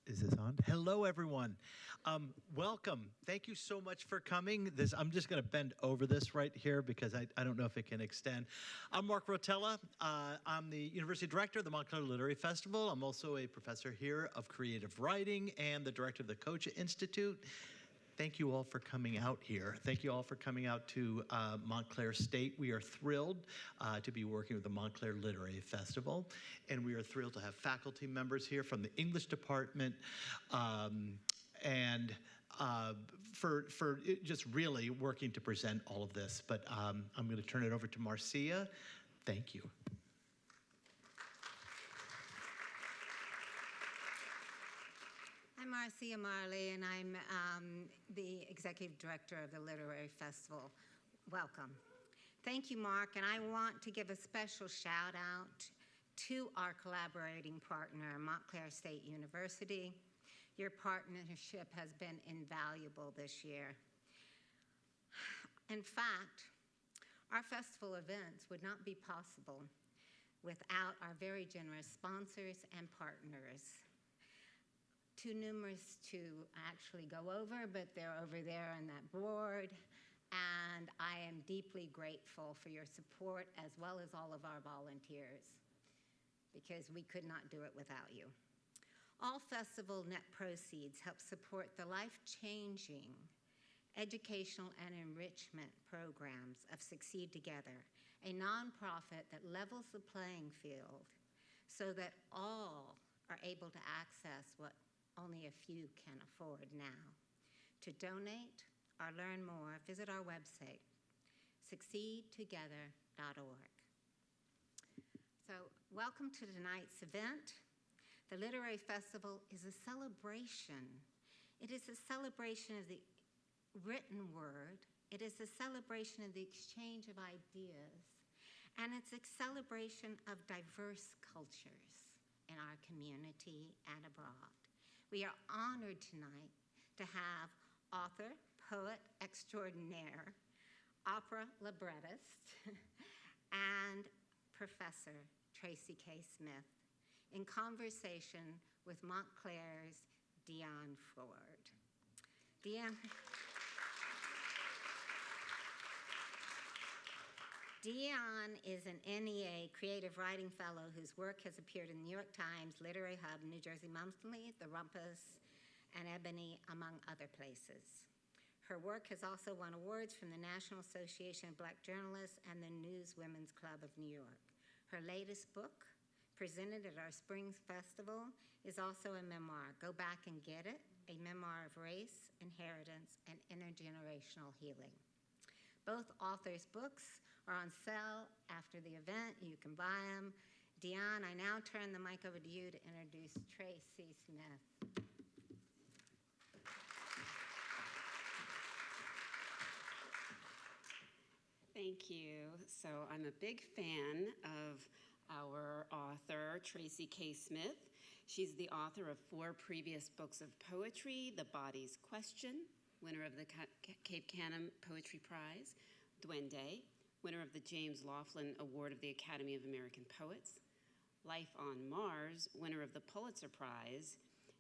Is this on? Hello, everyone. Welcome. Thank you so much for coming. I'm just going to bend over this right here because I don't know if it can extend. I'm Mark Rotella. I'm the University Director of the Montclair Literary Festival. I'm also a professor here of creative writing and the director of the Kocha Institute. Thank you all for coming out here. Thank you all for coming out to Montclair State. We are thrilled to be working with the Montclair Literary Festival, and we are thrilled to have faculty members here from the English department, and for just really working to present all of this. But I'm going to turn it over to Marcia. Thank you. I'm Marcia Marley, and I'm the Executive Director of the Literary Festival. Welcome. Thank you, Mark, and I want to give a special shout out to our collaborating partner, Montclair State University. Your partnership has been invaluable this year. In fact, our festival events would not be possible without our very generous sponsors and partners. Too numerous to actually go over, but they're over there on that board. And I am deeply grateful for your support, as well as all of our volunteers, because we could not do it without you. All festival net proceeds help support the life-changing educational and enrichment programs of Succeed Together, a nonprofit that levels the playing field so that all are able to access what only a few can afford now. To donate or learn more, visit our website, succeedtogether.org. So, welcome to tonight's event. The Literary Festival is a celebration. It is a celebration of the written word. It is a celebration of the exchange of ideas. And it's a celebration of diverse cultures in our community and abroad. We are honored tonight to have author, poet extraordinaire, opera librettist, and professor Tracy K Smith in conversation with Montclair's Dionne Ford. Dionne is an NEA Creative Writing Fellow whose work has appeared in the New York Times, Literary Hub, New Jersey Monthly, The Rumpus, and Ebony, among other places. Her work has also won awards from the National Association of Black Journalists and the News Women's Club of New York. Her latest book, presented at our Spring Festival, is also a memoir, Go Back and Get It, a memoir of race, inheritance, and intergenerational healing. Both authors' books are on sale after the event. You can buy them. Dionne, I now turn the mic over to you to introduce Tracy Smith. Thank you. So I'm a big fan of our author, Tracy K Smith. She's the author of 4 previous books of poetry, The Body's Question, winner of the Cape Canem Poetry Prize, Duende, winner of the James Laughlin Award of the Academy of American Poets, Life on Mars, winner of the Pulitzer Prize,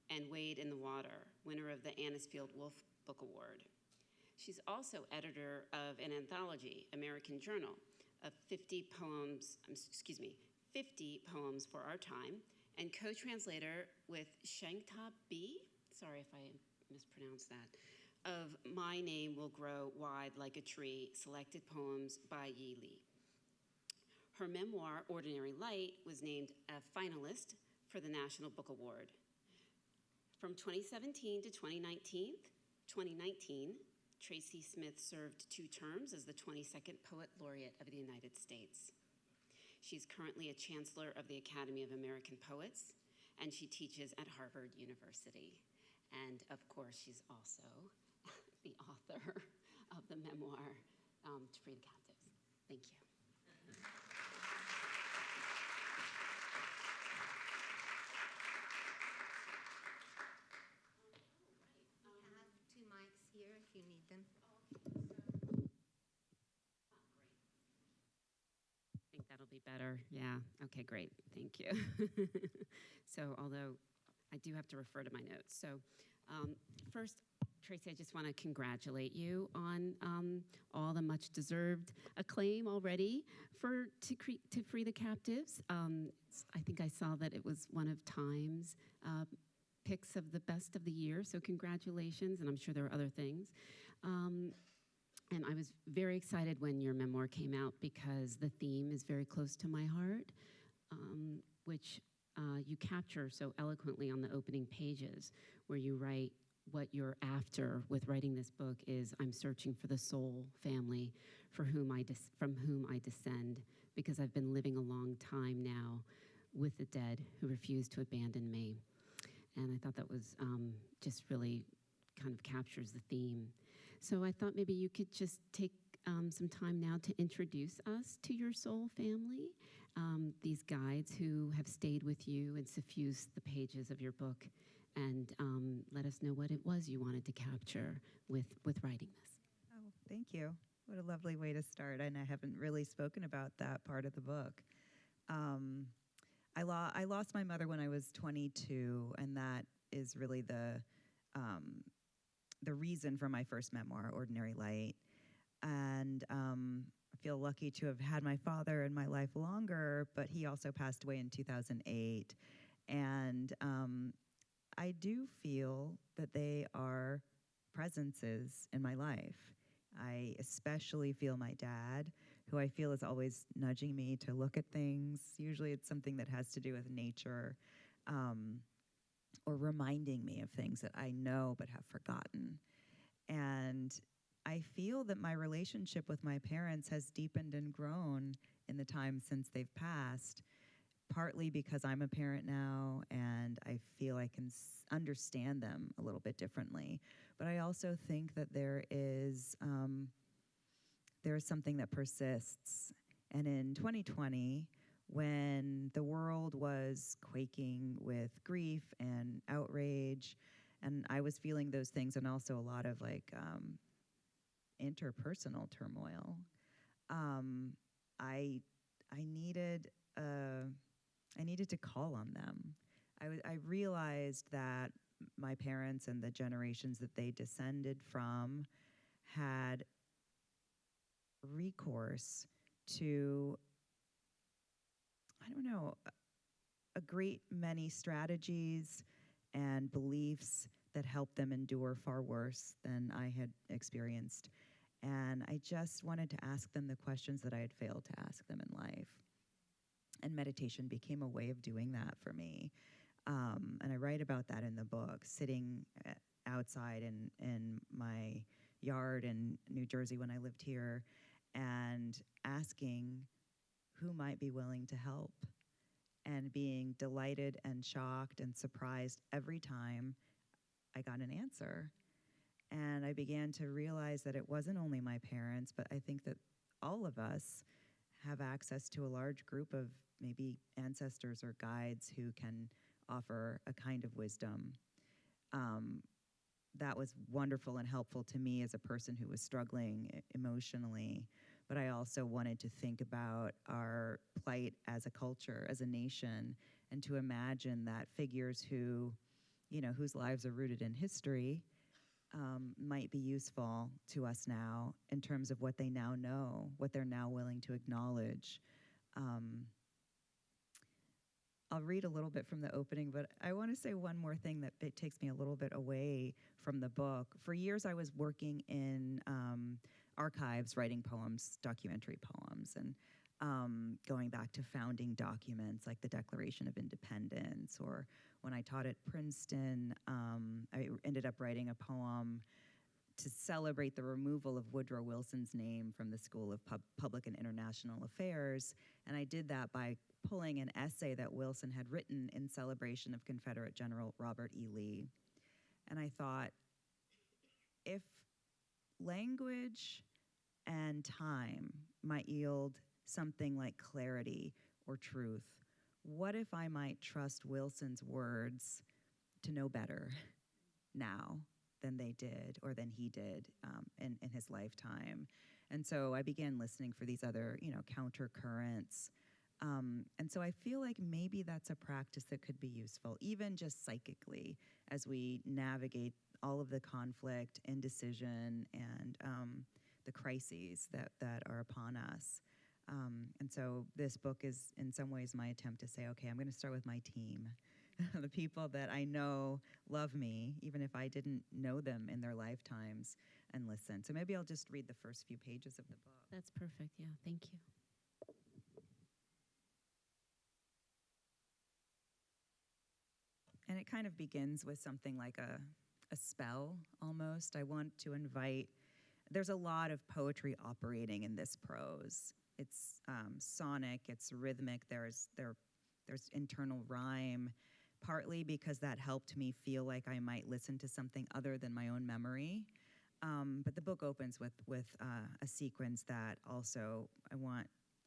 and Wade in the Water, winner of the Anisfield Wolf Book Award. She's also editor of an anthology, American Journal, of 50 poems for our time, and co-translator with Shangta B, sorry if I mispronounced that, of My Name Will Grow Wide Like a Tree, selected poems by Yi Li. Her memoir, Ordinary Light, was named a finalist for the National Book Award. From 2017 to 2019, Tracy Smith served 2 terms as the 22nd Poet Laureate of the United States. She's currently a Chancellor of the Academy of American Poets, and she teaches at Harvard University. And of course, she's also the author of the memoir, To Free the Captives. Thank you. We have 2 mics here if you need them. I think that'll be better. Yeah. Okay, great. Thank you. So although I do have to refer to my notes. So first, Tracy, I just want to congratulate you on all the much-deserved acclaim already to Free the Captives. I think I saw that it was one of Time's picks of the best of the year, so congratulations, and I'm sure there are other things. And I was very excited when your memoir came out because the theme is very close to my heart, which you capture so eloquently on the opening pages, where you write what you're after with writing this book is, I'm searching for the soul family from whom I descend, because I've been living a long time now with the dead who refuse to abandon me. And I thought that was just really kind of captures the theme. So I thought maybe you could just take some time now to introduce us to your soul family, these guides who have stayed with you and suffused the pages of your book, and let us know what it was you wanted to capture with writing this. Oh, thank you. What a lovely way to start. And I haven't really spoken about that part of the book. I lost my mother when I was 22, and that is really the reason for my first memoir, Ordinary Light. And I feel lucky to have had my father in my life longer, but he also passed away in 2008. And I do feel that they are presences in my life. I especially feel my dad, who I feel is always nudging me to look at things. Usually it's something that has to do with nature, or reminding me of things that I know but have forgotten. And I feel that my relationship with my parents has deepened and grown in the time since they've passed, partly because I'm a parent now and I feel I can understand them a little bit differently. But I also think that there is something that persists. And in 2020, when the world was quaking with grief and outrage, and I was feeling those things, and also a lot of interpersonal turmoil, I needed to call on them. I realized that my parents and the generations that they descended from had recourse to, a great many strategies and beliefs that helped them endure far worse than I had experienced. And I just wanted to ask them the questions that I had failed to ask them in life. And meditation became a way of doing that for me. And I write about that in the book, sitting outside in my yard in New Jersey when I lived here, and asking who might be willing to help, and being delighted and shocked and surprised every time I got an answer. And I began to realize that it wasn't only my parents, but I think that all of us have access to a large group of maybe ancestors or guides who can offer a kind of wisdom. That was wonderful and helpful to me as a person who was struggling emotionally. But I also wanted to think about our plight as a culture, as a nation, and to imagine that figures whose lives are rooted in history might be useful to us now in terms of what they now know, what they're now willing to acknowledge. I'll read a little bit from the opening, but I want to say one more thing that it takes me a little bit away from the book. For years, I was working in archives, writing poems, documentary poems, and going back to founding documents like the Declaration of Independence. Or when I taught at Princeton, I ended up writing a poem to celebrate the removal of Woodrow Wilson's name from the School of Public and International Affairs. And I did that by pulling an essay that Wilson had written in celebration of Confederate General Robert E. Lee. And I thought, if language and time might yield something like clarity or truth, what if I might trust Wilson's words to know better now than they did or than he did in his lifetime? And so I began listening for these other, counter currents And so I feel like maybe that's a practice that could be useful, even just psychically, as we navigate all of the conflict, indecision, and the crises that are upon us. And so this book is, in some ways, my attempt to say, okay, I'm going to start with my team, the people that I know love me, even if I didn't know them in their lifetimes, and listen. So maybe I'll just read the first few pages of the book. That's perfect. Yeah, thank you. And it kind of begins with something like a spell, almost. I want to invite, there's a lot of poetry operating in this prose. It's sonic, it's rhythmic, there's internal rhyme, partly because that helped me feel like I might listen to something other than my own memory. But the book opens with a sequence that also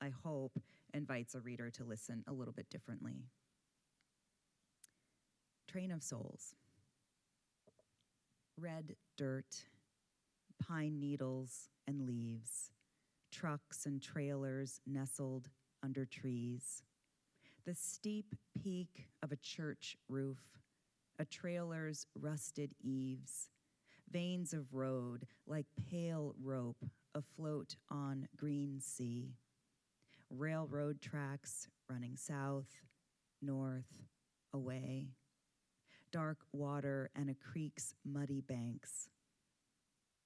I hope, invites a reader to listen a little bit differently. Train of souls. Red dirt, pine needles and leaves, trucks and trailers nestled under trees, the steep peak of a church roof, a trailer's rusted eaves, veins of road like pale rope afloat on green sea, railroad tracks running south, north, away, dark water and a creek's muddy banks.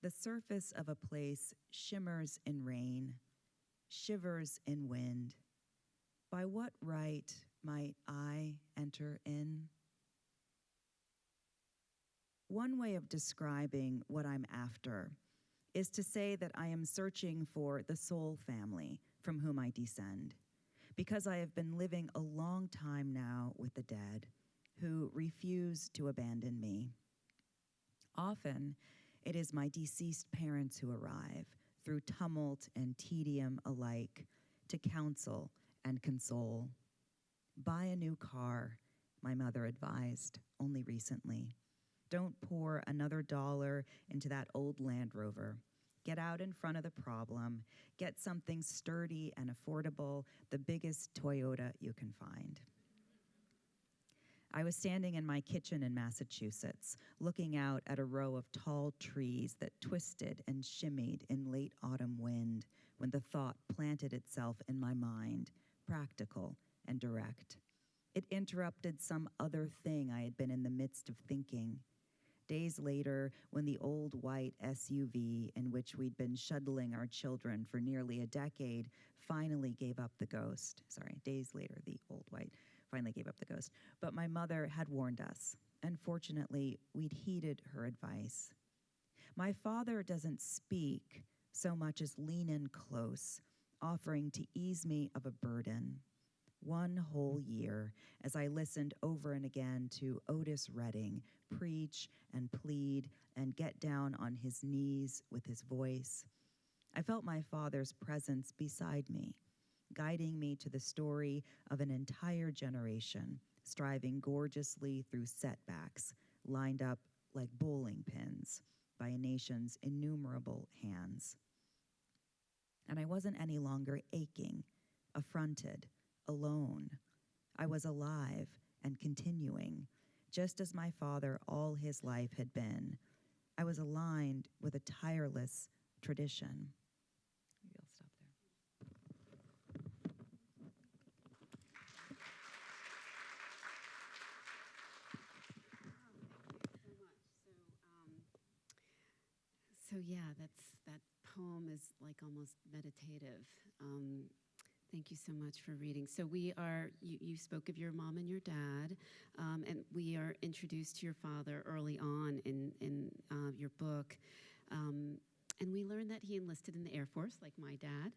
The surface of a place shimmers in rain, shivers in wind. By what right might I enter in? One way of describing what I'm after is to say that I am searching for the soul family from whom I descend, because I have been living a long time now with the dead, who refuse to abandon me. Often, it is my deceased parents who arrive, through tumult and tedium alike, to counsel and console. Buy a new car, my mother advised only recently. Don't pour another dollar into that old Land Rover. Get out in front of the problem. Get something sturdy and affordable, the biggest Toyota you can find. I was standing in my kitchen in Massachusetts, looking out at a row of tall trees that twisted and shimmied in late autumn wind when the thought planted itself in my mind, practical and direct. It interrupted some other thing I had been in the midst of thinking. Days later, when the old white SUV in which we'd been shuttling our children for nearly a decade finally gave up the ghost. Days later, the old white finally gave up the ghost. But my mother had warned us, and fortunately, we'd heeded her advice. My father doesn't speak so much as lean in close, offering to ease me of a burden. One whole year, as I listened over and again to Otis Redding preach and plead and get down on his knees with his voice, I felt my father's presence beside me, guiding me to the story of an entire generation, striving gorgeously through setbacks, lined up like bowling pins by a nation's innumerable hands. And I wasn't any longer aching, affronted, alone. I was alive and continuing, just as my father all his life had been. I was aligned with a tireless tradition. Maybe I'll stop there. So yeah, that poem is like almost meditative. Thank you so much for reading. So you spoke of your mom and your dad, and we are introduced to your father early on in your book. And we learned that he enlisted in the Air Force, like my dad,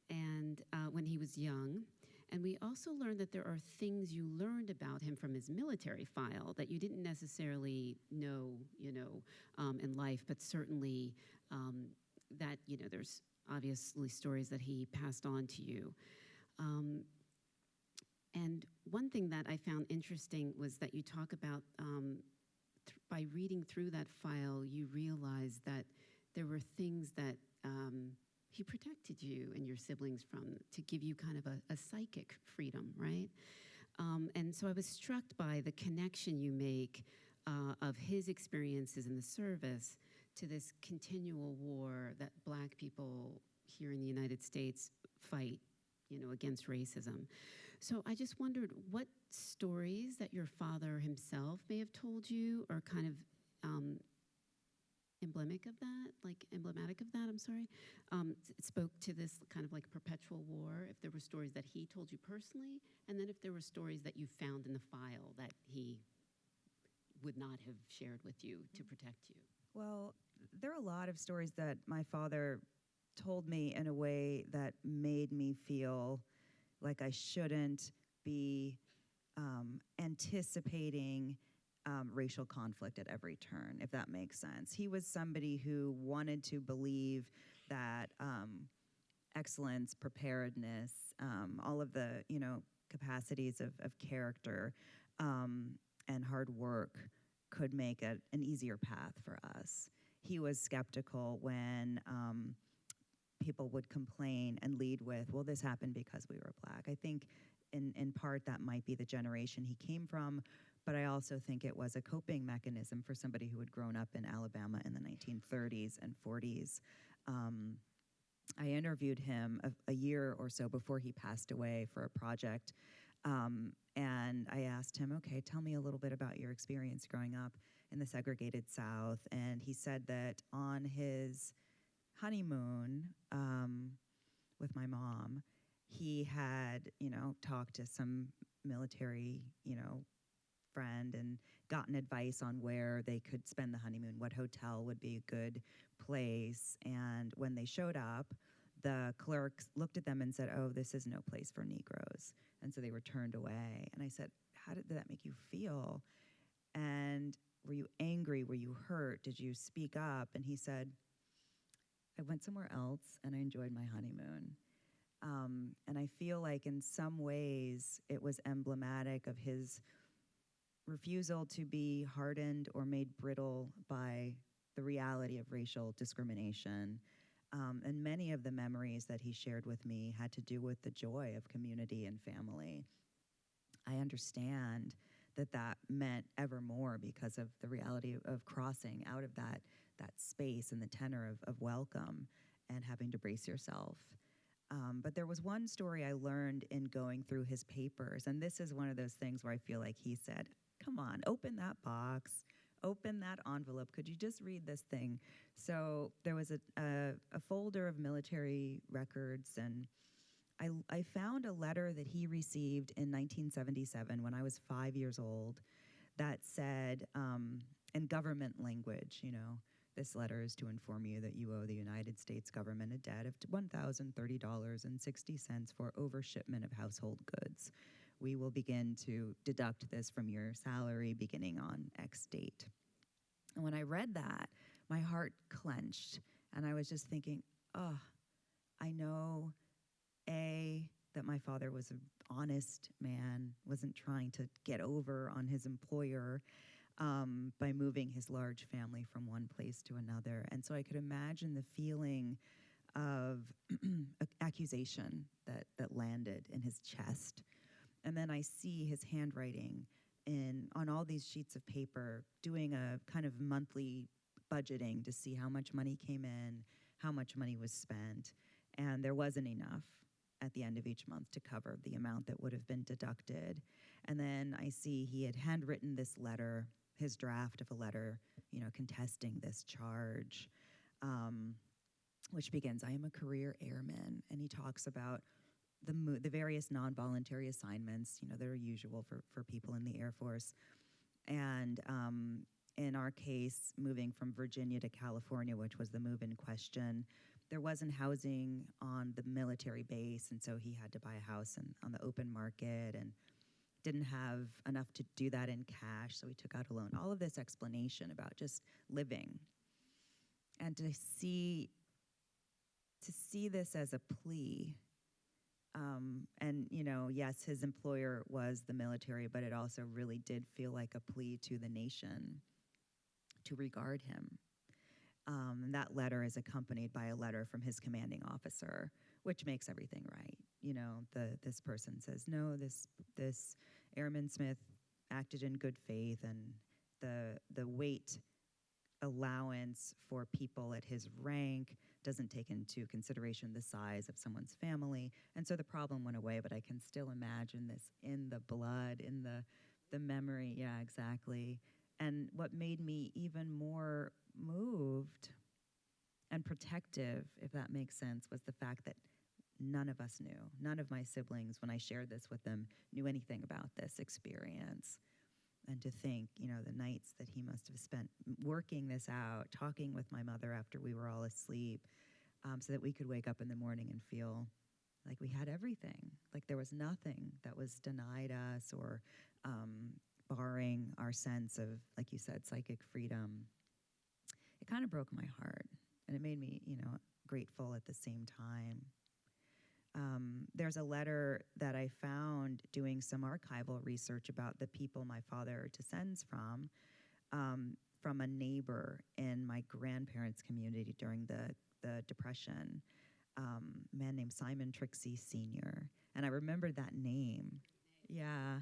and when he was young. And we also learned that there are things you learned about him from his military file that you didn't necessarily know, in life, but certainly that, there's obviously stories that he passed on to you. And one thing that I found interesting was that you talk about, by reading through that file, you realize that there were things that he protected you and your siblings from, to give you kind of a psychic freedom, right? And so I was struck by the connection you make of his experiences in the service to this continual war that Black people here in the United States fight, against racism. So I just wondered what stories that your father himself may have told you are kind of emblematic of that, I'm sorry, spoke to this kind of like perpetual war, if there were stories that he told you personally, and then if there were stories that you found in the file that he would not have shared with you to protect you. Well, there are a lot of stories that my father told me in a way that made me feel like I shouldn't be anticipating racial conflict at every turn, if that makes sense. He was somebody who wanted to believe that excellence, preparedness, all of the capacities of character and hard work could make an easier path for us. He was skeptical when people would complain and lead with, well, this happened because we were Black. I think in part that might be the generation he came from, but I also think it was a coping mechanism for somebody who had grown up in Alabama in the 1930s and 40s. I interviewed him a year or so before he passed away for a project, and I asked him, okay, tell me a little bit about your experience growing up in the segregated South. And he said that on his honeymoon with my mom, he had, talked to some military, friend and gotten advice on where they could spend the honeymoon, what hotel would be a good place. And when they showed up, the clerks looked at them and said, oh, this is no place for Negroes. And so they were turned away. And I said, how did that make you feel? And were you angry? Were you hurt? Did you speak up? And he said, I went somewhere else and I enjoyed my honeymoon. And I feel like in some ways it was emblematic of his refusal to be hardened or made brittle by the reality of racial discrimination. And many of the memories that he shared with me had to do with the joy of community and family. I understand that meant ever more because of the reality of crossing out of that space and the tenor of welcome and having to brace yourself. But there was one story I learned in going through his papers, and this is one of those things where I feel like he said, come on, open that box, open that envelope. Could you just read this thing? So there was a folder of military records, and I found a letter that he received in 1977 when I was 5 years old that said, in government language, this letter is to inform you that you owe the United States government a debt of $1,030.60 for overshipment of household goods. We will begin to deduct this from your salary beginning on X date. And when I read that, my heart clenched, and I was just thinking, oh, I know, A, that my father was an honest man, wasn't trying to get over on his employer by moving his large family from one place to another. And so I could imagine the feeling of accusation that landed in his chest. And then I see his handwriting on all these sheets of paper, doing a kind of monthly budgeting to see how much money came in, how much money was spent, and there wasn't enough at the end of each month to cover the amount that would have been deducted. And then I see he had handwritten this letter, his draft of a letter, contesting this charge, which begins, I am a career airman, and he talks about the various non-voluntary assignments, that are usual for people in the Air Force. And in our case, moving from Virginia to California, which was the move in question, there wasn't housing on the military base, and so he had to buy a house on the open market and didn't have enough to do that in cash, so he took out a loan. All of this explanation about just living. And to see this as a plea, and, yes, his employer was the military, but it also really did feel like a plea to the nation to regard him. And that letter is accompanied by a letter from his commanding officer, which makes everything right. This person says, no, this Airman Smith acted in good faith, and the weight allowance for people at his rank doesn't take into consideration the size of someone's family. And so the problem went away, but I can still imagine this in the blood, in the memory. Yeah, exactly. And what made me even more moved and protective, if that makes sense, was the fact that none of us knew. None of my siblings, when I shared this with them, knew anything about this experience. And to think, the nights that he must have spent working this out, talking with my mother after we were all asleep, so that we could wake up in the morning and feel like we had everything, like there was nothing that was denied us or barring our sense of, like you said, psychic freedom. It kind of broke my heart, and it made me, grateful at the same time. There's a letter that I found doing some archival research about the people my father descends from a neighbor in my grandparents' community during the Depression, a man named Simon Trixie Sr. And I remembered that name. Yeah.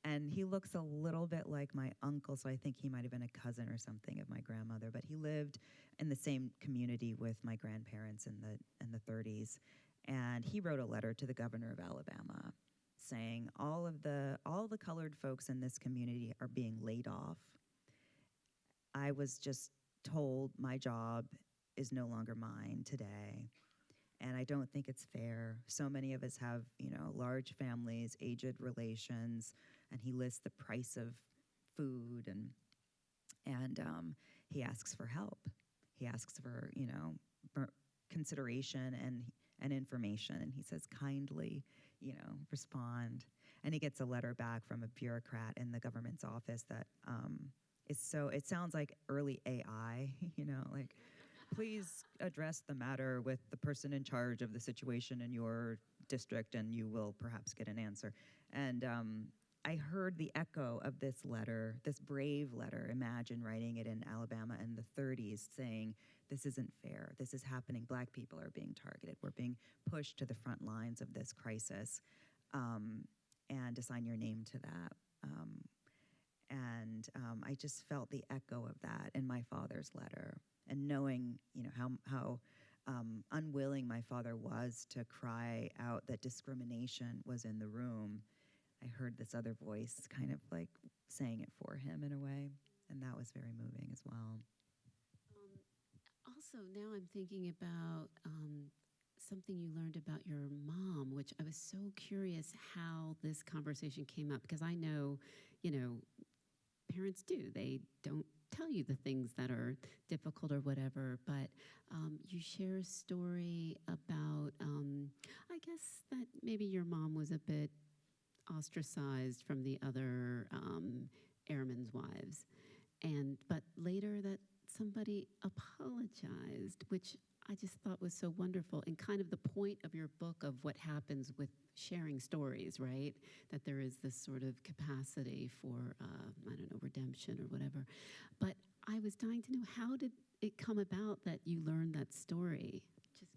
And he looks a little bit like my uncle, so I think he might have been a cousin or something of my grandmother. But he lived in the same community with my grandparents in the 30s. And he wrote a letter to the governor of Alabama saying, all the colored folks in this community are being laid off. I was just told my job is no longer mine today. And I don't think it's fair. So many of us have, large families, aged relations, and he lists the price of food, and he asks for help. He asks for, consideration and information, and he says, kindly, respond. And he gets a letter back from a bureaucrat in the government's office that it sounds like early AI, like, please address the matter with the person in charge of the situation in your district, and you will perhaps get an answer. And I heard the echo of this letter, this brave letter. Imagine writing it in Alabama in the 30s, saying, this isn't fair. This is happening. Black people are being targeted. We're being pushed to the front lines of this crisis, and to sign your name to that. I just felt the echo of that in my father's letter. And knowing, how unwilling my father was to cry out that discrimination was in the room, I heard this other voice kind of like saying it for him in a way, and that was very moving as well. Also, now I'm thinking about something you learned about your mom, which I was so curious how this conversation came up, because I know, parents do. They don't tell you the things that are difficult or whatever, but you share a story about, I guess that maybe your mom was a bit ostracized from the other airmen's wives, but later that somebody apologized, which I just thought was so wonderful, and kind of the point of your book of what happens with sharing stories, right? That there is this sort of capacity for, redemption or whatever. But I was dying to know, how did it come about that you learned that story? Just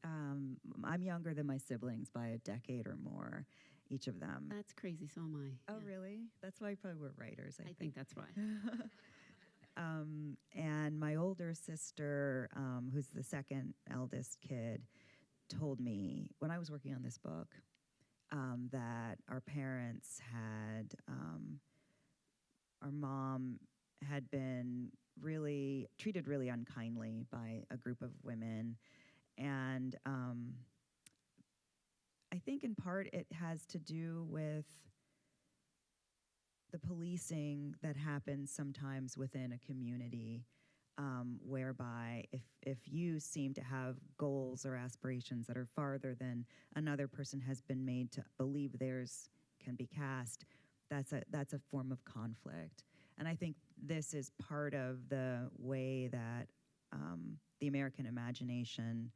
curious. I'm younger than my siblings by a decade or more, each of them. That's crazy, so am I. Oh, yeah. Really? That's why probably we're writers, I think that's why. And my older sister, who's the second eldest kid, told me when I was working on this book that our parents our mom had been treated really unkindly by a group of women. And I think in part it has to do with the policing that happens sometimes within a community, whereby if you seem to have goals or aspirations that are farther than another person has been made to believe theirs can be cast, that's a form of conflict. And I think this is part of the way that the American imagination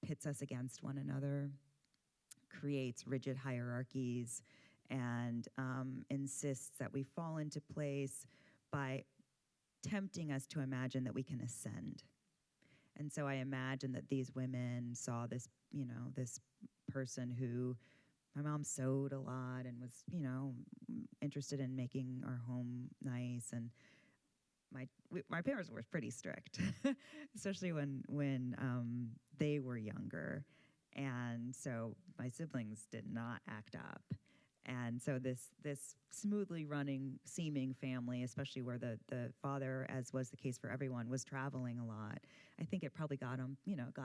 pits us against one another, creates rigid hierarchies, and insists that we fall into place by tempting us to imagine that we can ascend. And so I imagine that these women saw this, this person who, my mom sewed a lot and was, interested in making our home nice. And my parents were pretty strict, especially when they were younger. And so my siblings did not act up. And so this smoothly running, seeming family, especially where the father, as was the case for everyone, was traveling a lot, I think it probably got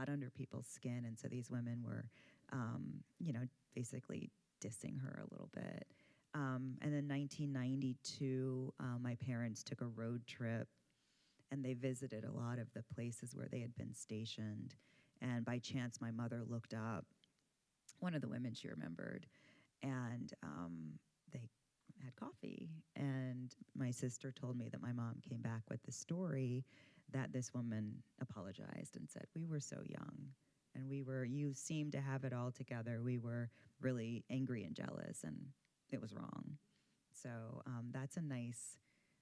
under people's skin. And so these women were, basically dissing her a little bit. And then 1992, my parents took a road trip, and they visited a lot of the places where they had been stationed. And by chance, my mother looked up one of the women she remembered, and they had coffee. And my sister told me that my mom came back with the story that this woman apologized and said, "We were so young, and you seemed to have it all together. We were really angry and jealous, and it was wrong." So that's a nice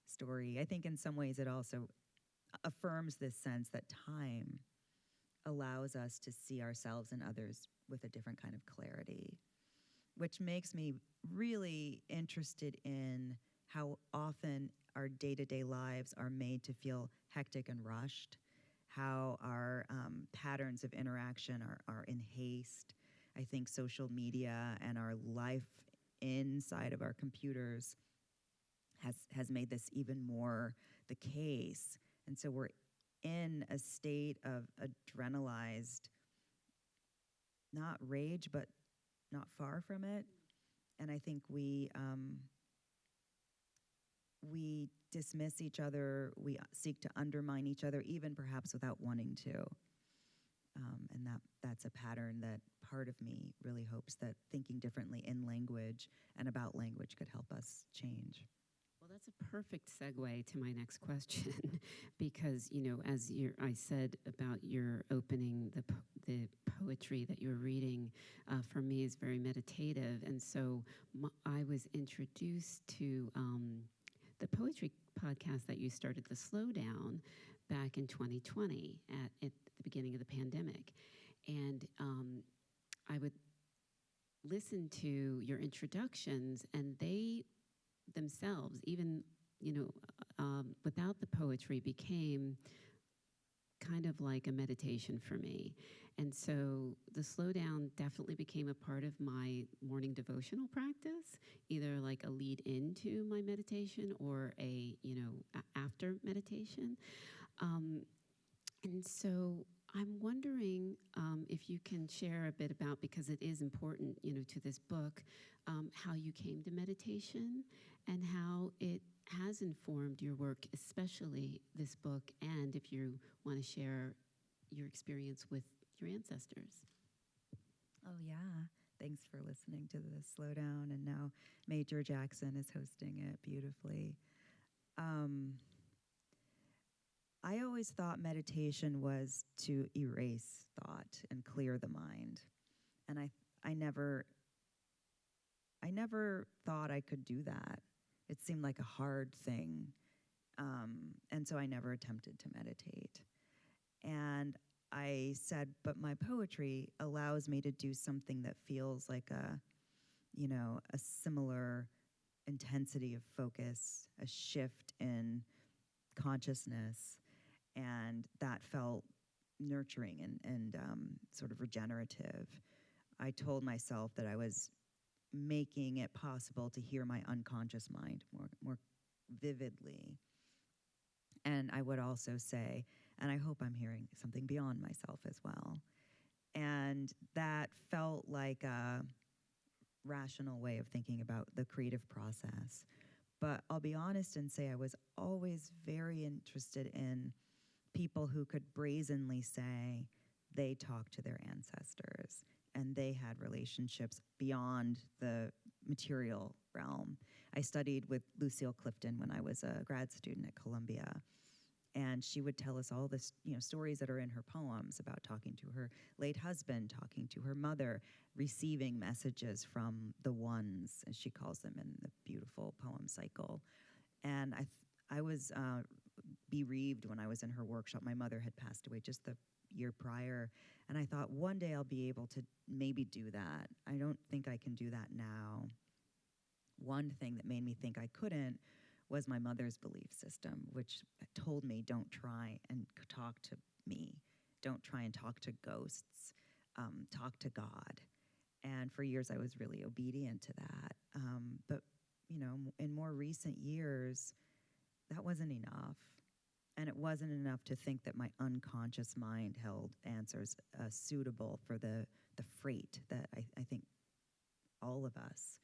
story. I think in some ways it also affirms this sense that time allows us to see ourselves and others with a different kind of clarity, which makes me really interested in how often our day-to-day lives are made to feel hectic and rushed, how our patterns of interaction are in haste. I think social media and our life inside of our computers has made this even more the case. And so we're in a state of adrenalized, not rage, but not far from it. And I think we dismiss each other, we seek to undermine each other, even perhaps without wanting to. And that's a pattern that part of me really hopes that thinking differently in language and about language could help us change. Well, that's a perfect segue to my next question, because, as I said about your opening, the poetry that you're reading, for me is very meditative. And so I was introduced to the poetry podcast that you started, The Slowdown, back in 2020 at the beginning of the pandemic. And I would listen to your introductions, and they themselves, even, without the poetry, became kind of like a meditation for me. And so the slowdown definitely became a part of my morning devotional practice, either like a lead into my meditation or after meditation. And so I'm wondering if you can share a bit about, because it is important, to this book, how you came to meditation and how it has informed your work, especially this book, and if you want to share your experience with your ancestors. Oh, yeah. Thanks for listening to the Slowdown. And now Major Jackson is hosting it beautifully. I always thought meditation was to erase thought and clear the mind. And I never thought I could do that. It seemed like a hard thing. And so I never attempted to meditate. And I said, but my poetry allows me to do something that feels like a similar intensity of focus, a shift in consciousness. And that felt nurturing and sort of regenerative. I told myself that I was making it possible to hear my unconscious mind more vividly. And I would also say, and I hope I'm hearing something beyond myself as well. And that felt like a rational way of thinking about the creative process. But I'll be honest and say I was always very interested in people who could brazenly say they talked to their ancestors and they had relationships beyond the material realm. I studied with Lucille Clifton when I was a grad student at Columbia, and she would tell us all this, stories that are in her poems about talking to her late husband, talking to her mother, receiving messages from the ones, as she calls them in the beautiful poem cycle. And I was bereaved when I was in her workshop. My mother had passed away just the year prior, and I thought one day I'll be able to maybe do that. I don't think I can do that now. One thing that made me think I couldn't was my mother's belief system, which told me don't try and talk to me. Don't try and talk to ghosts. Talk to God. And for years, I was really obedient to that. But, in more recent years, that wasn't enough. And it wasn't enough to think that my unconscious mind held answers suitable for the freight that I think all of us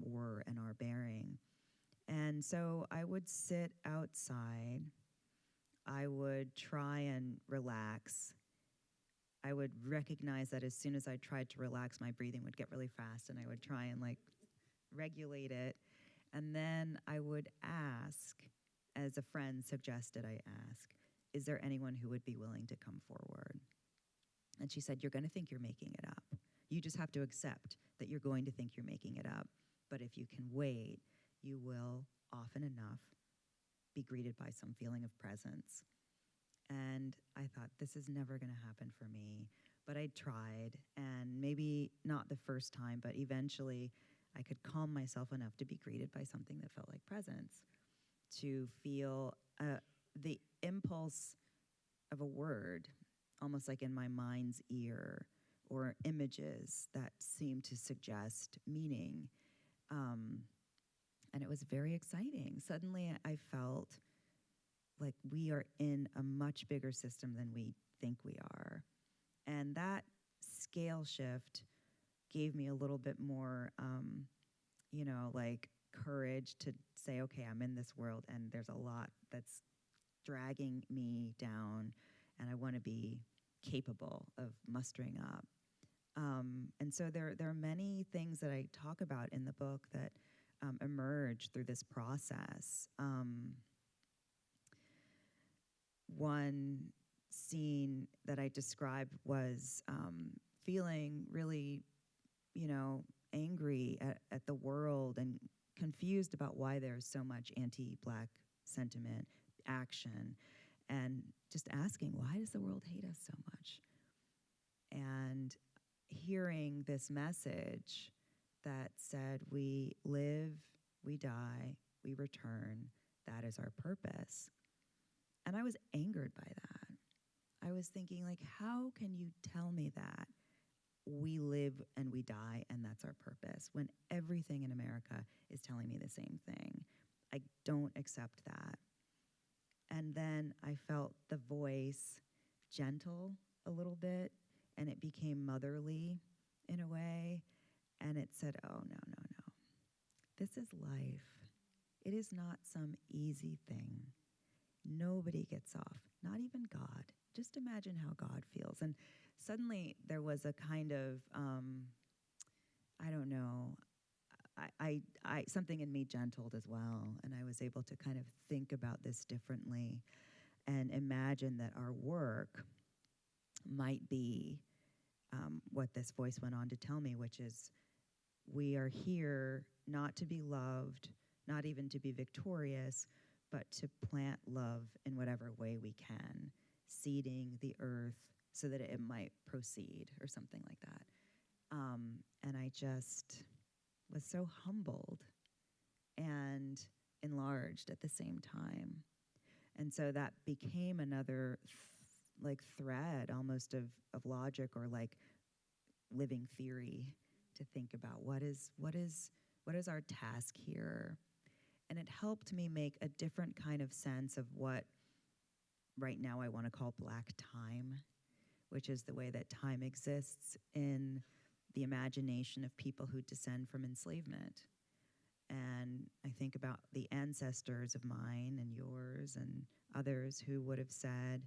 were and are bearing. And so I would sit outside. I would try and relax. I would recognize that as soon as I tried to relax, my breathing would get really fast, and I would try and regulate it. And then I would ask, as a friend suggested I ask, is there anyone who would be willing to come forward? And she said, you're going to think you're making it up. You just have to accept that you're going to think you're making it up. But if you can wait, you will often enough be greeted by some feeling of presence. And I thought, this is never going to happen for me. But I tried, and maybe not the first time, but eventually I could calm myself enough to be greeted by something that felt like presence, to feel the impulse of a word, almost like in my mind's ear, or images that seemed to suggest meaning. And it was very exciting. Suddenly I felt like we are in a much bigger system than we think we are. And that scale shift gave me a little bit more, courage to say, okay, I'm in this world and there's a lot that's dragging me down, and I want to be capable of mustering up. And so there are many things that I talk about in the book that emerge through this process. One scene that I described was feeling really, angry at the world and confused about why there's so much anti-Black sentiment, action, and just asking, why does the world hate us so much? And hearing this message that said, we live, we die, we return, that is our purpose. And I was angered by that. I was thinking, how can you tell me that we live and we die and that's our purpose when everything in America is telling me the same thing? I don't accept that. And then I felt the voice gentle a little bit, and it became motherly in a way. And it said, oh, no. This is life. It is not some easy thing. Nobody gets off, not even God. Just imagine how God feels. And suddenly there was a kind of, something in me gentled as well. And I was able to kind of think about this differently and imagine that our work might be what this voice went on to tell me, which is we are here not to be loved, not even to be victorious, but to plant love in whatever way we can, seeding the earth so that it might proceed or something like that. And I just was so humbled and enlarged at the same time. And so that became another thread almost of logic or living theory to think about what is our task here. And it helped me make a different kind of sense of what right now I want to call Black time, which is the way that time exists in the imagination of people who descend from enslavement. And I think about the ancestors of mine and yours and others who would have said,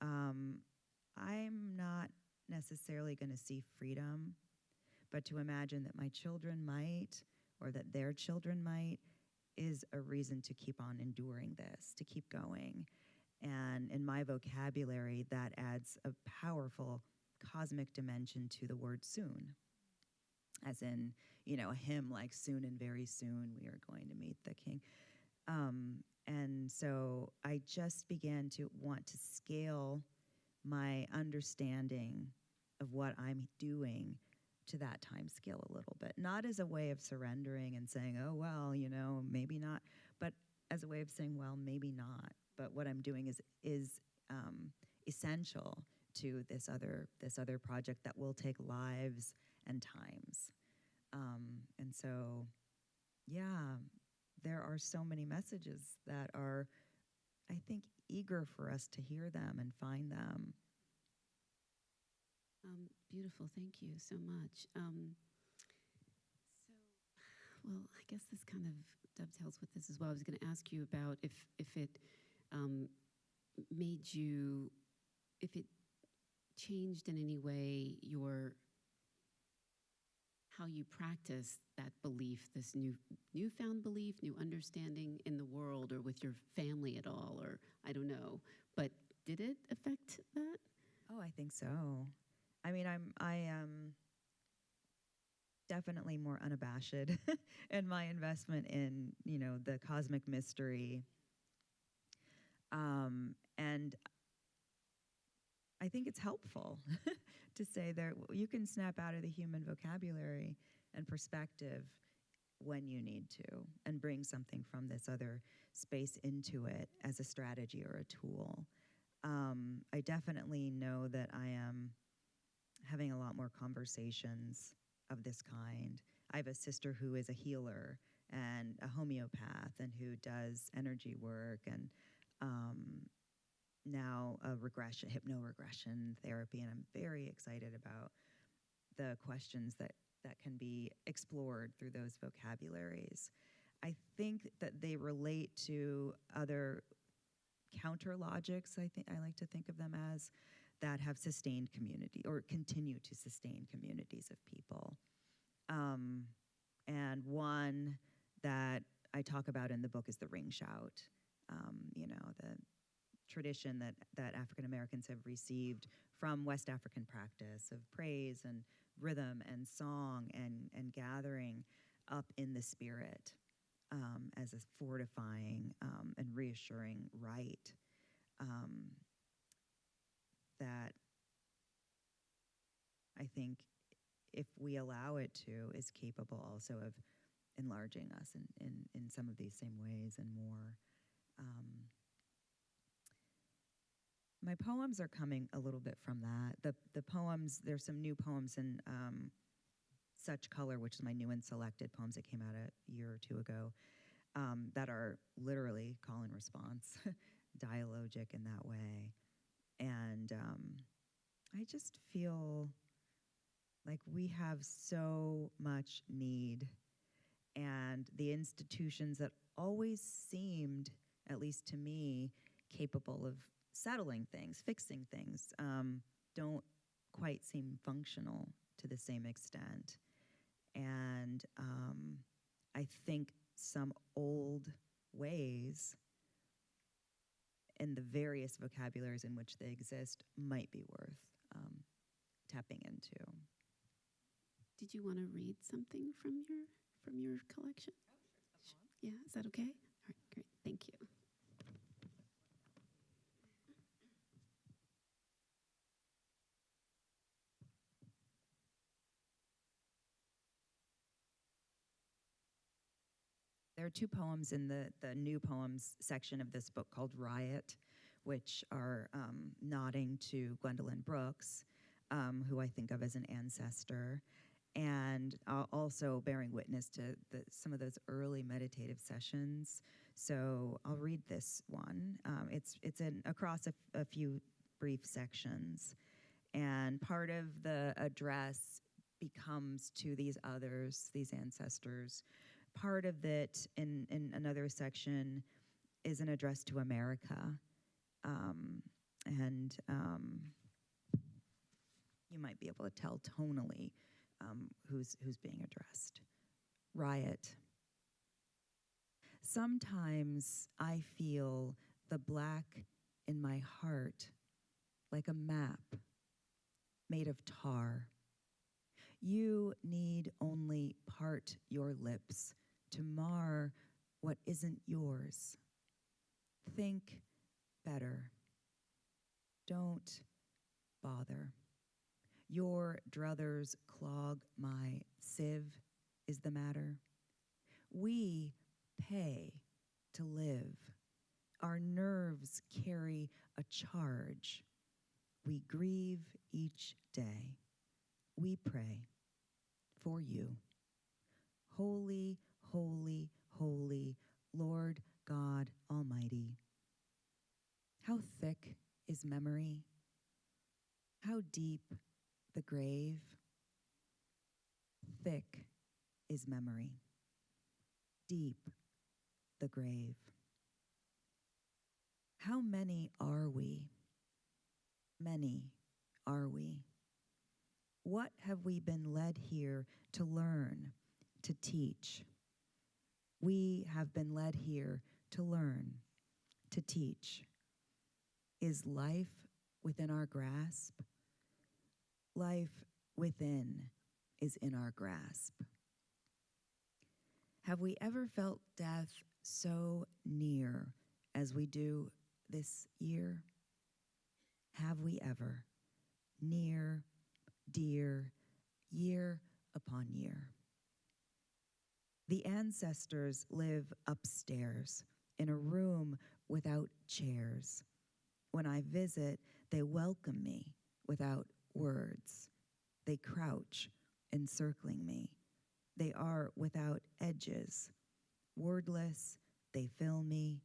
I'm not necessarily going to see freedom, but to imagine that my children might, or that their children might, is a reason to keep on enduring this, to keep going. And in my vocabulary, that adds a powerful cosmic dimension to the word soon. As in, a hymn like soon and very soon we are going to meet the King. And so I just began to want to scale my understanding of what I'm doing to that time scale a little bit, not as a way of surrendering and saying, oh, well, maybe not, but as a way of saying, well, maybe not. But what I'm doing is essential to this other project that will take lives and times. And so, yeah, there are so many messages that are, I think, eager for us to hear them and find them. Beautiful, thank you so much. Well, I guess this kind of dovetails with this as well. I was going to ask you about if it made you, if it changed in any way how you practice that belief, this newfound belief, new understanding in the world, or with your family at all, or I don't know. But did it affect that? Oh, I think so. I mean, I am definitely more unabashed in my investment in, the cosmic mystery. And I think it's helpful to say that you can snap out of the human vocabulary and perspective when you need to and bring something from this other space into it as a strategy or a tool. I definitely know that I am having a lot more conversations of this kind. I have a sister who is a healer and a homeopath and who does energy work and now a hypnoregression therapy, and I'm very excited about the questions that can be explored through those vocabularies. I think that they relate to other counter logics, I like to think of them as, that have sustained community or continue to sustain communities of people. And one that I talk about in the book is the ring shout, the tradition that African Americans have received from West African practice of praise and rhythm and song and gathering up in the spirit as a fortifying and reassuring rite that I think, if we allow it to, is capable also of enlarging us in some of these same ways and more. My poems are coming a little bit from that. The poems, there's some new poems in Such Color, which is my new and selected poems that came out a year or two ago, that are literally call and response, dialogic in that way. And I just feel like we have so much need, and the institutions that always seemed, at least to me, capable of settling things, fixing things, don't quite seem functional to the same extent. And I think some old ways in the various vocabularies in which they exist might be worth tapping into. Did you want to read something from your collection? Oh, sure. Yeah, is that okay? All right, great. Thank you. There are two poems in the new poems section of this book called Riot, which are nodding to Gwendolyn Brooks, who I think of as an ancestor, and also bearing witness to some of those early meditative sessions. So I'll read this one. It's across a few brief sections, and part of the address becomes to these others, these ancestors. Part of it in another section is an address to America, and you might be able to tell tonally who's being addressed. Riot. Sometimes I feel the black in my heart like a map made of tar. You need only part your lips to mar what isn't yours. Think better. Don't bother. Your druthers clog my sieve is the matter. We pay to live. Our nerves carry a charge. We grieve each day. We pray for you. Holy, holy, holy, Lord God Almighty. How thick is memory? How deep the grave? Thick is memory. Deep the grave. How many are we? Many are we? What have we been led here to learn, to teach? We have been led here to learn, to teach. Is life within our grasp? Life within is in our grasp. Have we ever felt death so near as we do this year? Have we ever? Near, dear, year upon year. The ancestors live upstairs in a room without chairs. When I visit, they welcome me without words. They crouch, encircling me. They are without edges. Wordless, they fill me.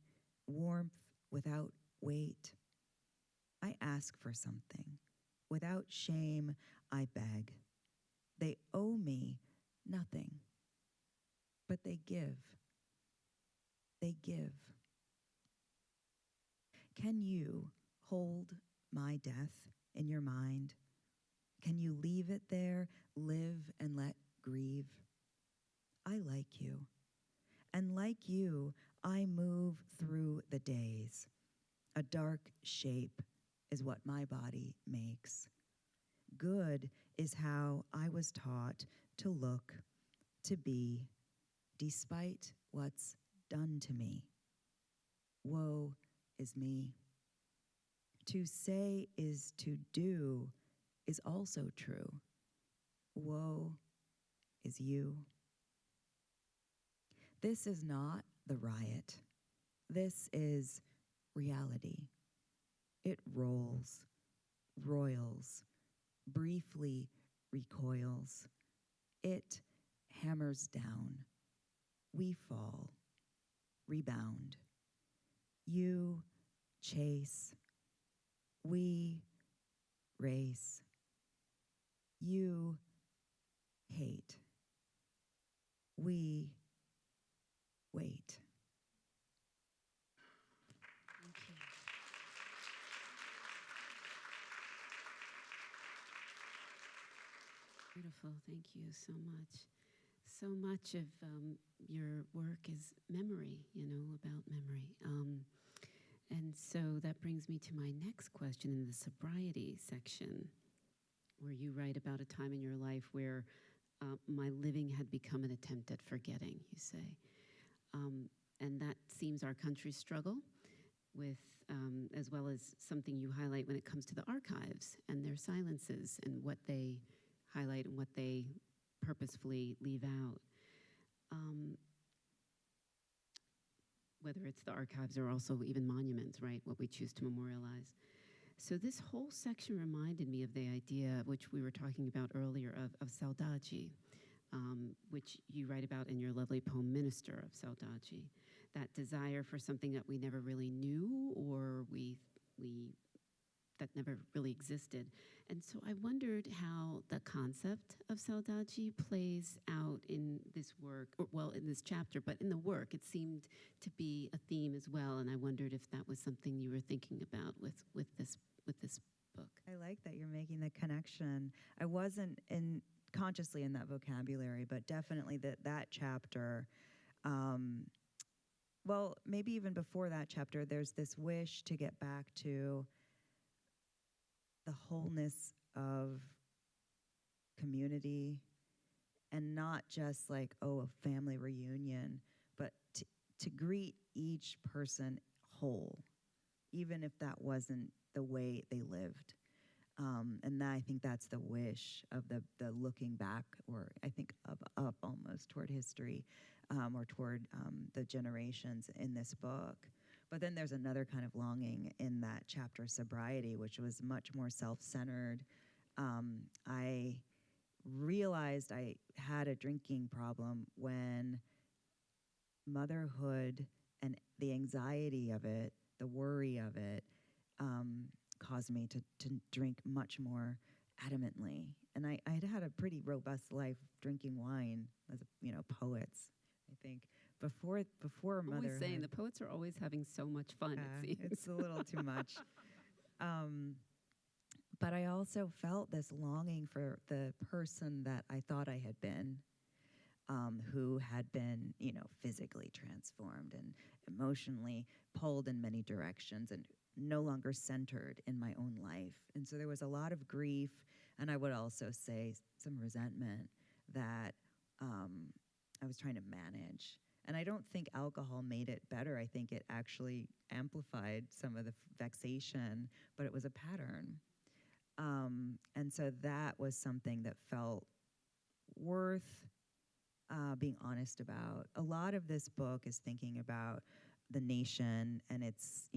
Warmth without weight. I ask for something. Without shame, I beg. They owe me nothing, but they give. They give. Can you hold my death in your mind? Can you leave it there, live and let grieve? I like you, and like you, I move through the days. A dark shape is what my body makes. Good is how I was taught to look, to be, despite what's done to me. Woe is me. To say is to do is also true. Woe is you. This is not the riot. This is reality. It rolls, roils, briefly recoils. It hammers down. We fall, rebound. You chase. We race. You hate. We wait. Thank you. Beautiful. Thank you so much. So much of your work is memory, about memory. And so that brings me to my next question in the sobriety section, where you write about a time in your life where my living had become an attempt at forgetting, you say. And that seems our country's struggle with, as well as something you highlight when it comes to the archives and their silences and what they highlight and what they purposefully leave out. Whether it's the archives or also even monuments, right? What we choose to memorialize. So this whole section reminded me of the idea, which we were talking about earlier, of saudade, which you write about in your lovely poem, Minister of Saudade. That desire for something that we never really knew or that never really existed. And so I wondered how the concept of saudade plays out in this work, or well, in this chapter, but in the work, it seemed to be a theme as well. And I wondered if that was something you were thinking about with this book. I like that you're making the connection. I wasn't consciously in that vocabulary, but definitely that chapter. Well, maybe even before that chapter, there's this wish to get back to the wholeness of community, and not just like, a family reunion, but to greet each person whole, even if that wasn't the way they lived. And I think that's the wish of the looking back, or I think up almost toward history, or toward the generations in this book. But then there's another kind of longing in that chapter, sobriety, which was much more self-centered. I realized I had a drinking problem when motherhood and the anxiety of it, the worry of it, caused me to drink much more adamantly. And I'd had a pretty robust life drinking wine as poets, I think, before motherhood. Always saying the poets are always having so much fun, it seems. It's a little too much. But I also felt this longing for the person that I thought I had been, who had been, physically transformed and emotionally pulled in many directions and no longer centered in my own life. And so there was a lot of grief, and I would also say some resentment that I was trying to manage. And I don't think alcohol made it better. I think it actually amplified some of the vexation, but it was a pattern. And so that was something that felt worth being honest about. A lot of this book is thinking about the nation and its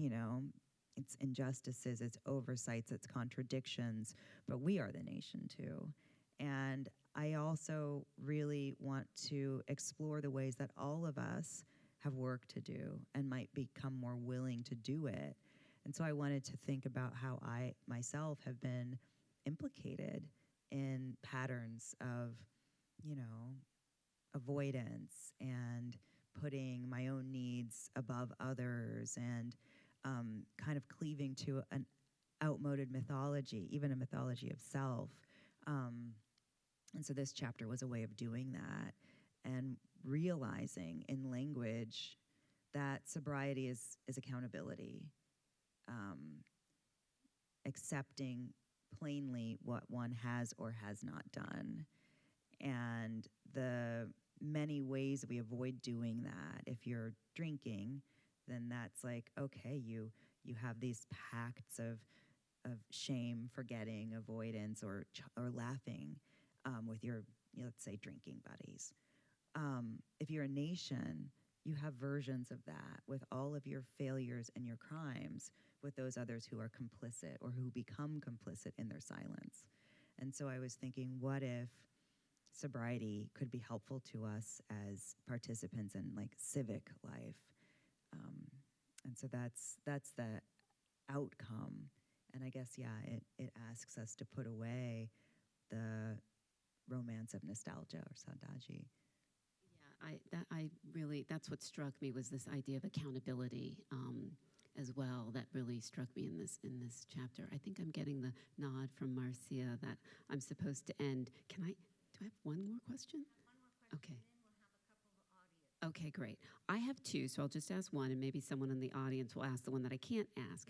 injustices, its oversights, its contradictions, but we are the nation too. And I also really want to explore the ways that all of us have work to do and might become more willing to do it. And so I wanted to think about how I myself have been implicated in patterns of, avoidance and putting my own needs above others and kind of cleaving to an outmoded mythology, even a mythology of self. And so this chapter was a way of doing that and realizing in language that sobriety is accountability, accepting plainly what one has or has not done, and the many ways we avoid doing that. If you're drinking, then that's like, okay, you have these pacts of shame, forgetting, avoidance, or laughing with your, let's say, drinking buddies. If you're a nation, you have versions of that with all of your failures and your crimes with those others who are complicit or who become complicit in their silence. And so I was thinking, what if sobriety could be helpful to us as participants in like civic life? And so that's the outcome. And I guess, it asks us to put away the romance of nostalgia or saudade. Yeah, that's what struck me, was this idea of accountability as well. That really struck me in this chapter. I think I'm getting the nod from Marcia that I'm supposed to end. Do I have one more question? One more question, Okay. and then we'll have a couple of audience. Okay, great. I have two, so I'll just ask one, and maybe someone in the audience will ask the one that I can't ask.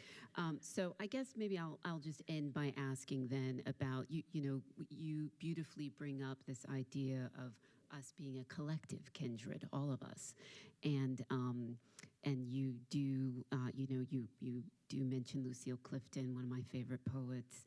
So I guess maybe I'll just end by asking then about, you beautifully bring up this idea of us being a collective kindred, all of us, and you do, you do mention Lucille Clifton, one of my favorite poets,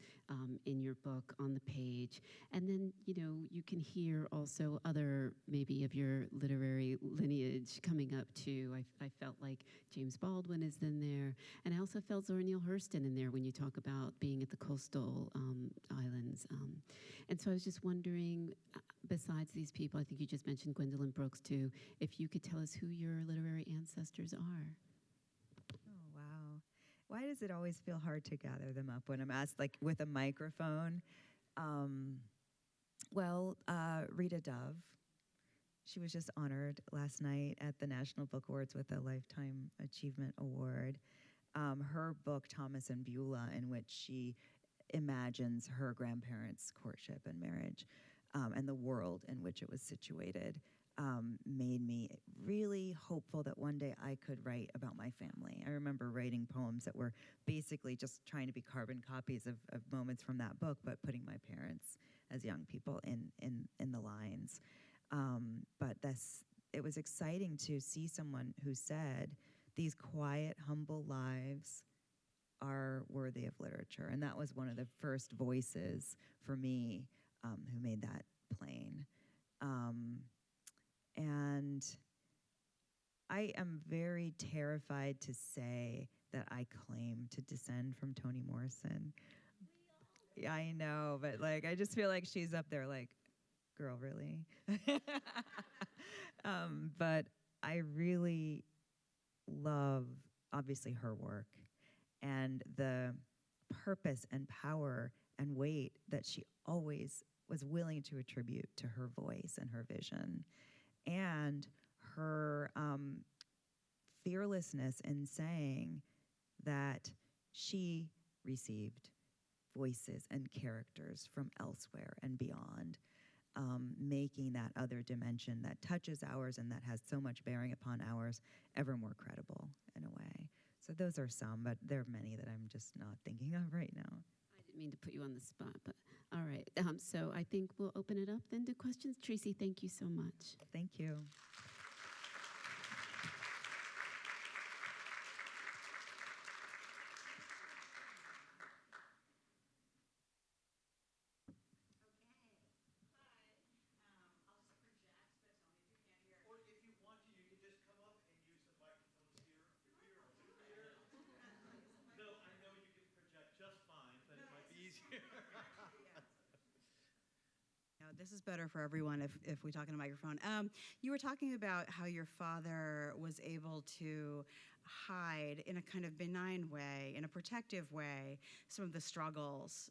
in your book on the page. And then, you can hear also other maybe of your literary lineage coming up too. I felt like James Baldwin is in there. And I also felt Zora Neale Hurston in there when you talk about being at the coastal islands. And so I was just wondering, besides these people, I think you just mentioned Gwendolyn Brooks too, if you could tell us who your literary ancestors are. Oh, wow. Why does it always feel hard to gather them up when I'm asked, like, with a microphone? Rita Dove. She was just honored last night at the National Book Awards with a Lifetime Achievement Award. Her book, Thomas and Beulah, in which she imagines her grandparents' courtship and marriage, and the world in which it was situated, made me really hopeful that one day I could write about my family. I remember writing poems that were basically just trying to be carbon copies of moments from that book, but putting my parents as young people in the lines. But it was exciting to see someone who said these quiet, humble lives are worthy of literature. And that was one of the first voices for me who made that plain. And I am very terrified to say that I claim to descend from Toni Morrison. Yeah, I know, but like I just feel like she's up there like, girl, really? But I really love, obviously, her work and the purpose and power and weight that she always was willing to attribute to her voice and her vision, and her fearlessness in saying that she received voices and characters from elsewhere and beyond, making that other dimension that touches ours and that has so much bearing upon ours ever more credible in a way. So those are some, but there are many that I'm just not thinking of right now. I didn't mean to put you on the spot, but all right. So I think we'll open it up then to questions. Tracy, thank you so much. Thank you. This is better for everyone if we talk in a microphone. You were talking about how your father was able to hide in a kind of benign way, in a protective way, some of the struggles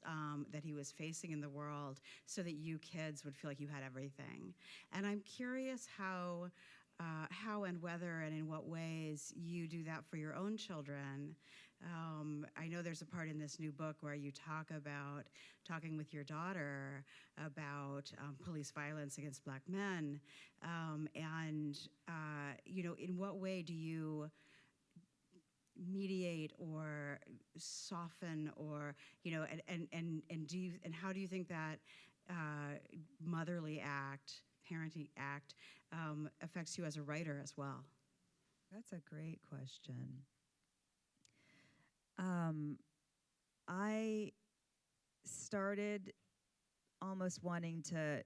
that he was facing in the world so that you kids would feel like you had everything. And I'm curious how and whether and in what ways you do that for your own children. I know there's a part in this new book where you talk about talking with your daughter about police violence against Black men, and in what way do you mediate or soften, or and how do you think that motherly act, parenting act, affects you as a writer as well? That's a great question. I started almost wanting to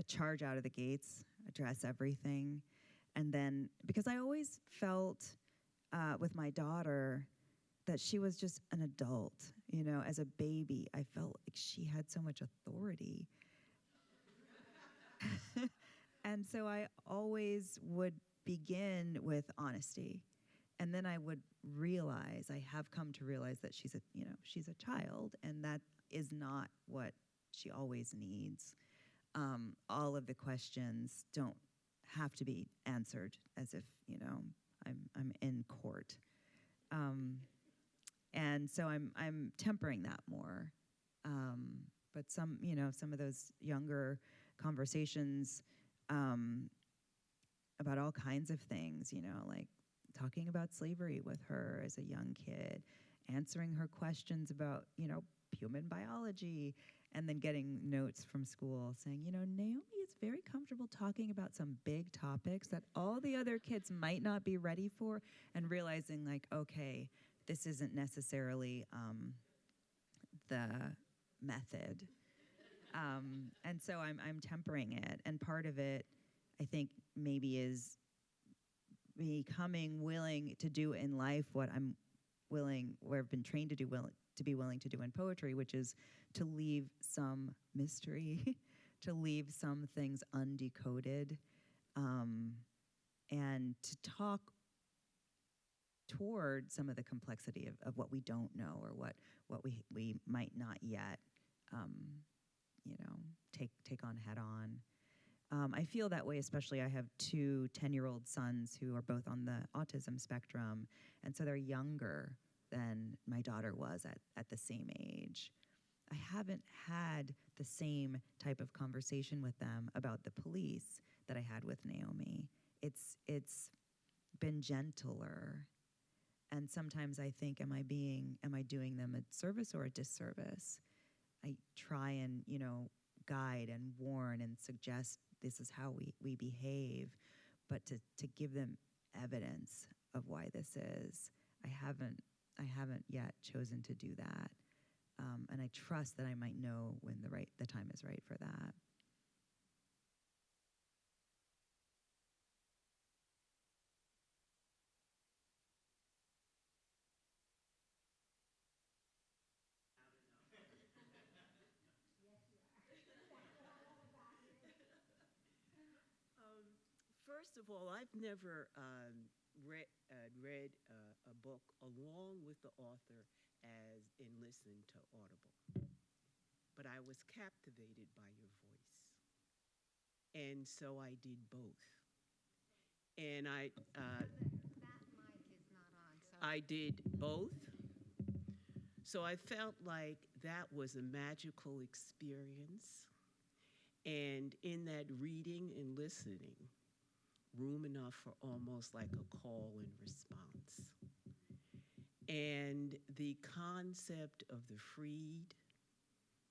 charge out of the gates, address everything. And then, because I always felt with my daughter that she was just an adult, as a baby, I felt like she had so much authority. And so I always would begin with honesty. And then I would I have come to realize that she's a child, and that is not what she always needs. All of the questions don't have to be answered as if, I'm in court. And so I'm tempering that more. But some of those younger conversations about all kinds of things, like talking about slavery with her as a young kid, answering her questions about, human biology, and then getting notes from school saying, Naomi is very comfortable talking about some big topics that all the other kids might not be ready for, and realizing like, okay, this isn't necessarily the method. And so I'm tempering it. And part of it, I think, maybe is becoming willing to do in life what I've been trained to do, to be willing to do in poetry, which is to leave some mystery, to leave some things undecoded, and to talk toward some of the complexity of what we don't know, or what we might not yet, take on head on. I feel that way, especially I have two 10-year-old sons who are both on the autism spectrum, and so they're younger than my daughter was at the same age. I haven't had the same type of conversation with them about the police that I had with Naomi. It's been gentler. And sometimes I think, am I doing them a service or a disservice? I try and, guide and warn and suggest this is how we behave. but to give them evidence of why this is, I haven't yet chosen to do that. And I trust that I might know when the time is right for that. First of all, I've never read a book along with the author as in listening to Audible, but I was captivated by your voice, and so I did both. And That mic is not on, so I did both. So I felt like that was a magical experience. And in that reading and listening, room enough for almost like a call and response. And the concept of the freed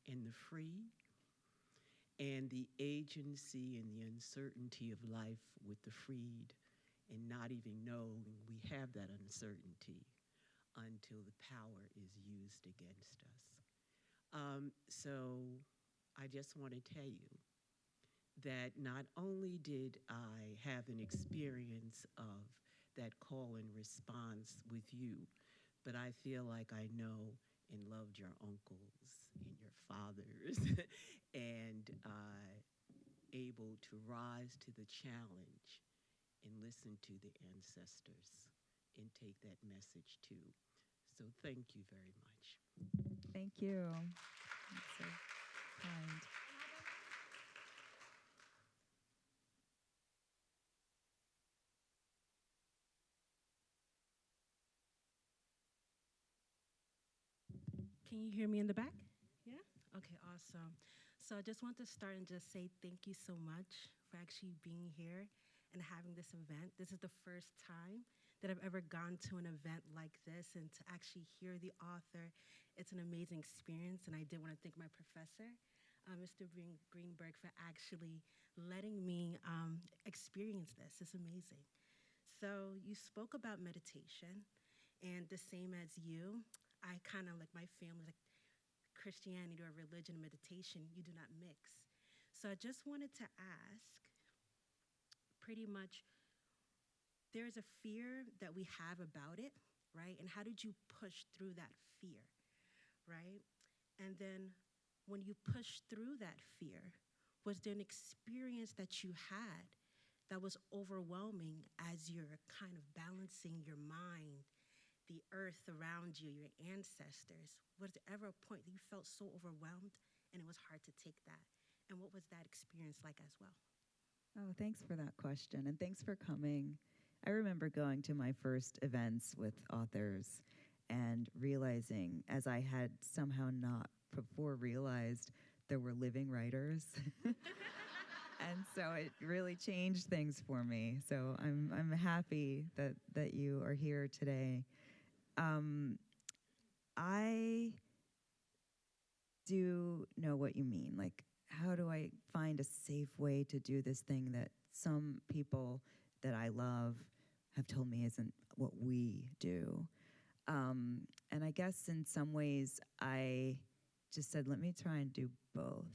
and the free, and the agency and the uncertainty of life with the freed, and not even knowing we have that uncertainty until the power is used against us. So I just want to tell you that not only did I have an experience of that call and response with you, but I feel like I know and loved your uncles and your fathers and able to rise to the challenge and listen to the ancestors and take that message too. So thank you very much. Thank you. That's so kind. Can you hear me in the back? Yeah? Okay, awesome. So I just want to start and just say thank you so much for actually being here and having this event. This is the first time that I've ever gone to an event like this, and to actually hear the author, it's an amazing experience. And I did want to thank my professor, Mr. Greenberg, for actually letting me experience this. It's amazing. So you spoke about meditation, and the same as you, I kind of like my family, like Christianity or religion and meditation, you do not mix. So I just wanted to ask, pretty much, there's a fear that we have about it, right? And how did you push through that fear, right? And then when you pushed through that fear, was there an experience that you had that was overwhelming as you're kind of balancing your mind, the earth around you, your ancestors? Was there ever a point that you felt so overwhelmed and it was hard to take that? And what was that experience like as well? Oh, thanks for that question, and thanks for coming. I remember going to my first events with authors and realizing, as I had somehow not before realized, there were living writers. And so it really changed things for me. So I'm happy that you are here today. I do know what you mean. Like, how do I find a safe way to do this thing that some people that I love have told me isn't what we do? And I guess in some ways I just said, let me try and do both.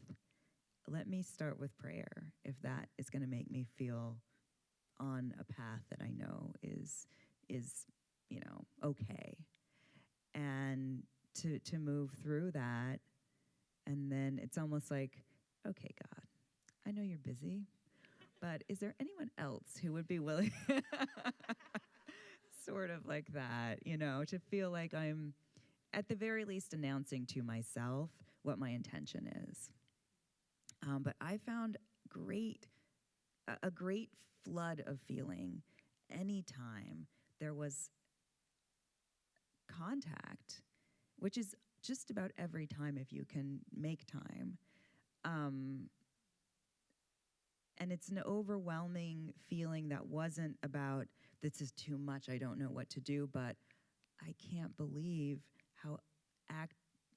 Let me start with prayer, if that is going to make me feel on a path that I know is okay. And to move through that, and then it's almost like, okay, God, I know you're busy, but is there anyone else who would be willing, sort of like that, to feel like I'm at the very least announcing to myself what my intention is. But I found a great flood of feeling anytime there was contact, which is just about every time if you can make time. And it's an overwhelming feeling that wasn't about, this is too much, I don't know what to do, but I can't believe how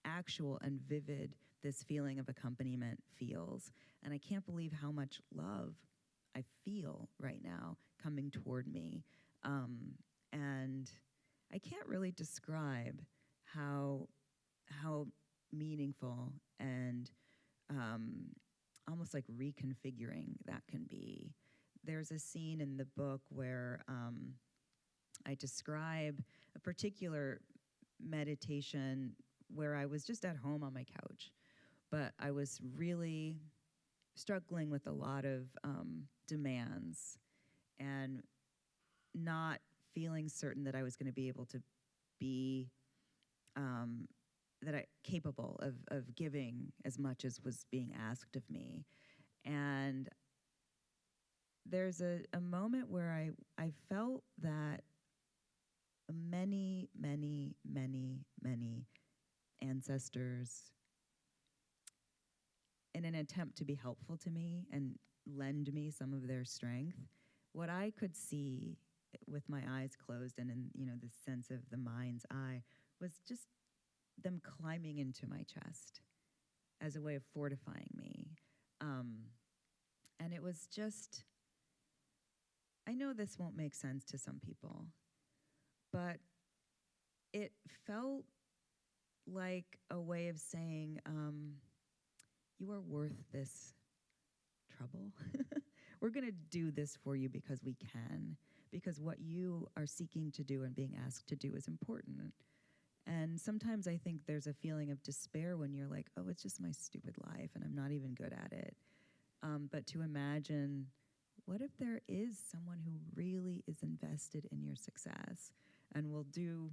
actual and vivid this feeling of accompaniment feels. And I can't believe how much love I feel right now coming toward me. And I can't really describe how meaningful and almost like reconfiguring that can be. There's a scene in the book where I describe a particular meditation where I was just at home on my couch, but I was really struggling with a lot of demands and not feeling certain that I was going to be able to be capable of giving as much as was being asked of me. And there's a moment where I felt that many, many, many, many ancestors, in an attempt to be helpful to me and lend me some of their strength, what I could see with my eyes closed and in the sense of the mind's eye was just them climbing into my chest as a way of fortifying me. And it was just, I know this won't make sense to some people, but it felt like a way of saying, you are worth this trouble. We're going to do this for you because we can, because what you are seeking to do and being asked to do is important. And sometimes I think there's a feeling of despair when you're like, oh, it's just my stupid life and I'm not even good at it. But to imagine, what if there is someone who really is invested in your success and will do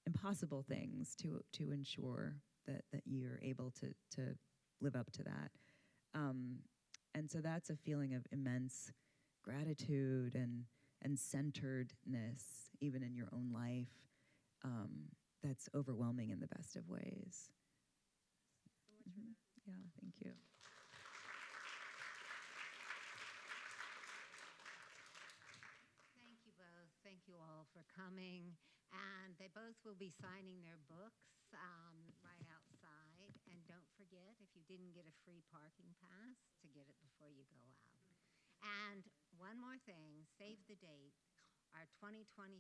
impossible things to ensure that you're able to live up to that. And so that's a feeling of immense gratitude and centeredness, even in your own life, that's overwhelming in the best of ways. Yeah, thank you. Thank you both. Thank you all for coming. And they both will be signing their books right outside. And don't forget, if you didn't get a free parking pass, to get it before you go out. And one more thing, save the date. Our 2024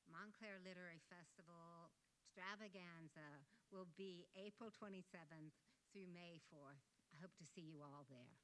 Montclair Literary Festival extravaganza will be April 27th through May 4th. I hope to see you all there.